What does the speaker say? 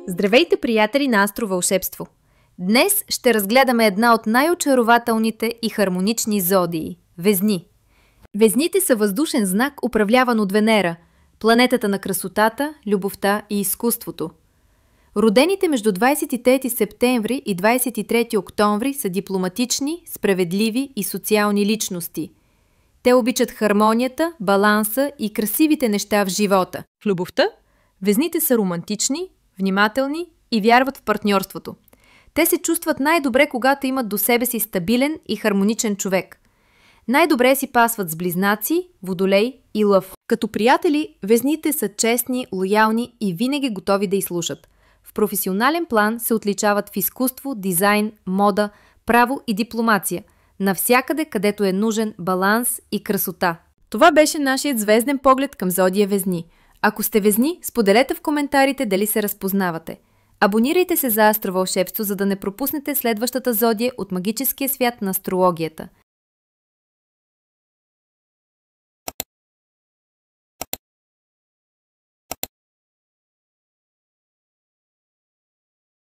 Здравейте, приятели на Астровълшебство! Днес ще разгледаме една от най-очарователните и хармонични зодии – Везни. Везните са въздушен знак, управляван от Венера, планетата на красотата, любовта и изкуството. Родените между 23 септември и 23 октомври са дипломатични, справедливи и социални личности. Те обичат хармонията, баланса и красивите неща в живота. В любовта Везните са романтични, внимателни и вярват в партньорството. Те се чувстват най-добре, когато имат до себе си стабилен и хармоничен човек. Най-добре си пасват с Близнаци, Водолей и Лъв. Като приятели, Везните са честни, лоялни и винаги готови да изслушат. В професионален план се отличават в изкуство, дизайн, мода, право и дипломация. Навсякъде, където е нужен баланс и красота. Това беше нашият звезден поглед към зодия Везни. Ако сте Везни, споделете в коментарите дали се разпознавате. Абонирайте се за Астровълшебство, за да не пропуснете следващата зодия от магическия свят на астрологията.